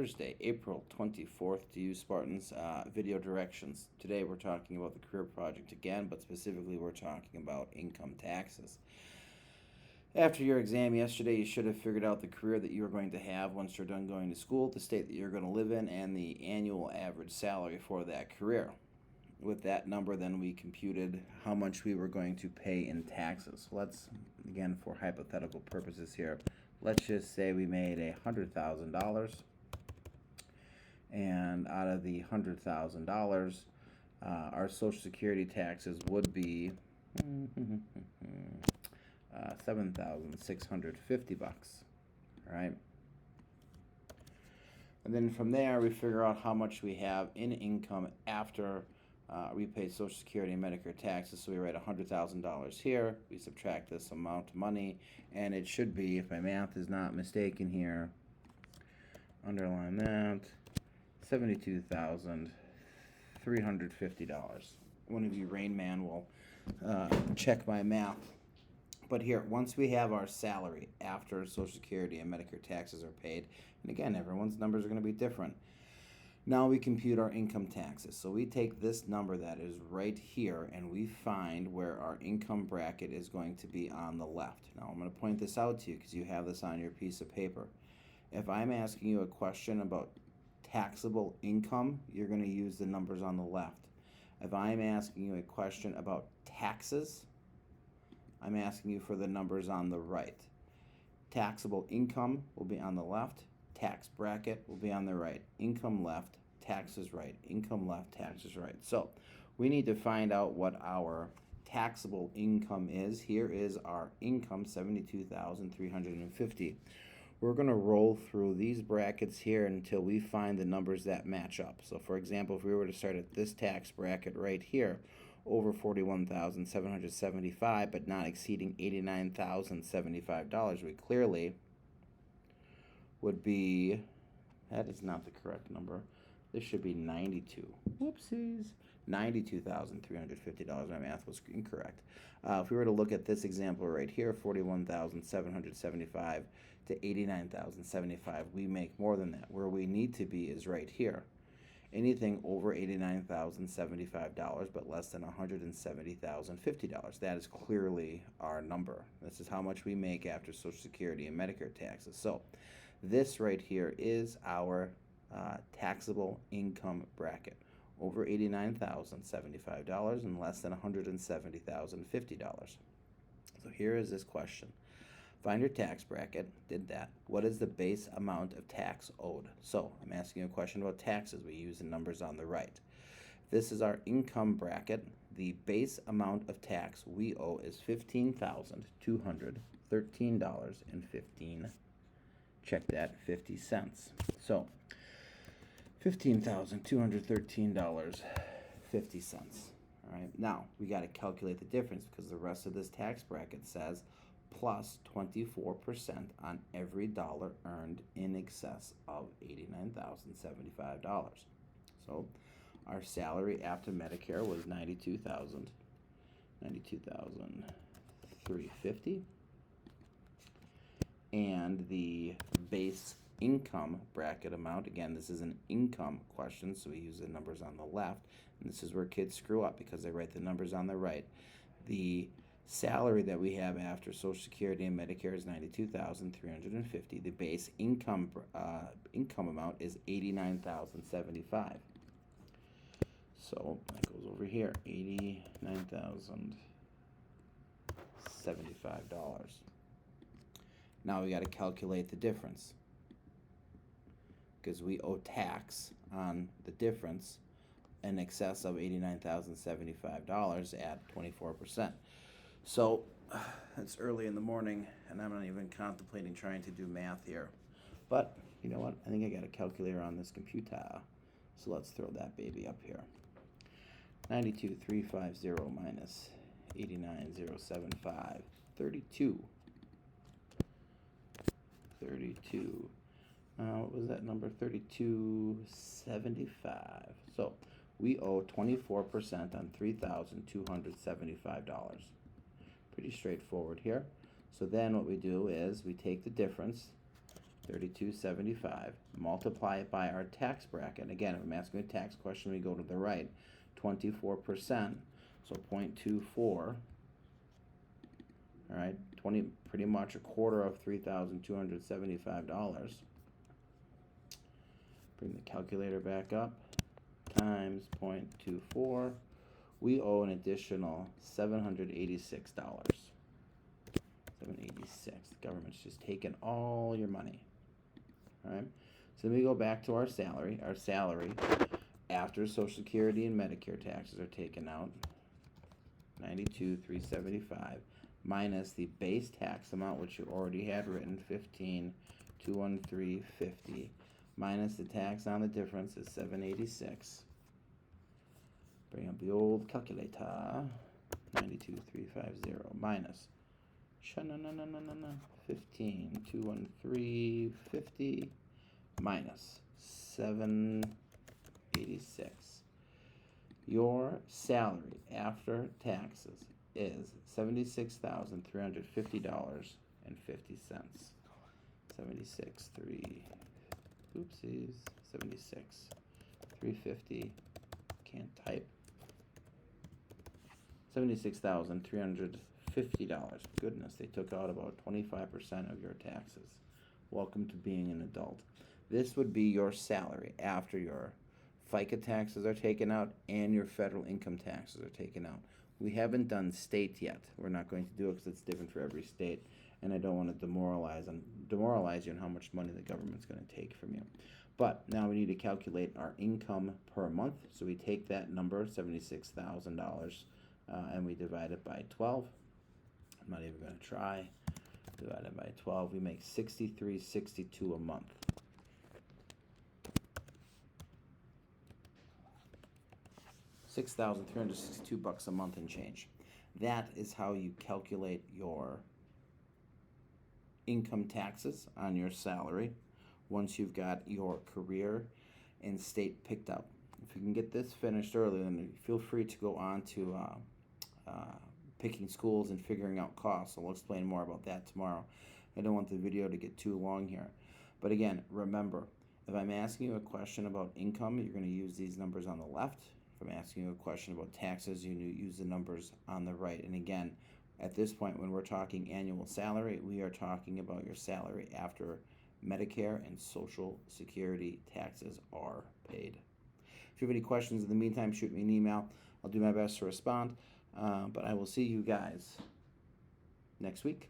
Thursday, April 24th, to you Spartans, video directions. Today we're talking about the career project again, but specifically we're talking about income taxes. After your exam yesterday, you should have figured out the career that you are going to have once you're done going to school, the state that you're going to live in, and the annual average salary for that career. With that number, then we computed how much we were going to pay in taxes. Let's, again, for hypothetical purposes here, let's just say we made $100,000. And out of the $100,000, our Social Security taxes would be $7,650. All right. And then from there, we figure out how much we have in income after we pay Social Security and Medicare taxes. So we write $100,000 here. We subtract this amount of money, and it should be, if my math is not mistaken here, underline that, $72,350. One of you Rain Man will check my math. But here, once we have our salary after Social Security and Medicare taxes are paid, and again, everyone's numbers are going to be different. Now we compute our income taxes. So we take this number that is right here and we find where our income bracket is going to be on the left. Now I'm going to point this out to you because you have this on your piece of paper. If I'm asking you a question about taxable income, you're going to use the numbers on the left. If I'm asking you a question about taxes, I'm asking you for the numbers on the right. Taxable income will be on the left. Tax bracket will be on the right. Income left, taxes right. Income left, taxes right. So we need to find out what our taxable income is. Here is our income, $72,350. We're going to roll through these brackets here until we find the numbers that match up. So for example, if we were to start at this tax bracket right here, over $41,775, but not exceeding $89,075, we clearly would be, that is not the correct number. This should be 92. Whoopsies. $92,350. My math was incorrect. If we were to look at this example right here, $41,775 to $89,075, we make more than that. Where we need to be is right here. Anything over $89,075 but less than $170,050. That is clearly our number. This is how much we make after Social Security and Medicare taxes. So this right here is our taxable income bracket. Over $89,075 and less than $170,050. So here is this question. Find your tax bracket. Did that. What is the base amount of tax owed? So I'm asking a question about taxes. We use the numbers on the right. This is our income bracket. The base amount of tax we owe is $15,213.15. Check that, 50 cents. So $15,213.50. All right. Now we got to calculate the difference because the rest of this tax bracket says plus 24% on every dollar earned in excess of $89,075. So our salary after Medicare was $92,350, and the base income bracket amount, again, this is an income question, so we use the numbers on the left, and this is where kids screw up because they write the numbers on the right. The salary that we have after Social Security and Medicare is $92,350. The base income amount is $89,075. So that goes over here, $89,075. Now we got to calculate the difference because we owe tax on the difference in excess of $89,075 at 24%. So it's early in the morning and I'm not even contemplating trying to do math here. But you know what? I think I got a calculator on this computer. So let's throw that baby up here. 92,350 minus 89,075. 32. What was that number? 3275. So we owe 24% on $3,275. Pretty straightforward here. So then what we do is we take the difference $32.75. Multiply it by our tax bracket. Again, if I'm asking a tax question, we go to the right. 24%, so 0.24. All right, 20, pretty much a quarter of $3,275. Bring the calculator back up. Times 0.24. We owe an additional $786. $786. The government's just taking all your money. All right. So then we go back to our salary. Our salary after Social Security and Medicare taxes are taken out, $92,375, minus the base tax amount, which you already had written, $15,213.50, minus the tax on the difference is $786. Bring up the old calculator. 92,350 minus 15,213.50 minus 786. Your salary after taxes is $76,350.50. 76,350. Can't type. $76,350. Goodness, they took out about 25% of your taxes. Welcome to being an adult. This would be your salary after your FICA taxes are taken out and your federal income taxes are taken out. We haven't done state yet. We're not going to do it because it's different for every state, and I don't want to demoralize you on how much money the government's going to take from you. But now we need to calculate our income per month. So we take that number, $76,000, and we divide it by 12. I'm not even going to try. Divide it by 12. We make $63.62 a month. $6,362 a month and change. That is how you calculate your income taxes on your salary once you've got your career and state picked up. If you can get this finished early, then feel free to go on to picking schools and figuring out costs. So we'll explain more about that tomorrow. I don't want the video to get too long here. But again, remember, if I'm asking you a question about income, you're going to use these numbers on the left. If I'm asking you a question about taxes, you use the numbers on the right. And again, at this point, when we're talking annual salary, we are talking about your salary after Medicare and Social Security taxes are paid. If you have any questions in the meantime, shoot me an email. I'll do my best to respond. But I will see you guys next week.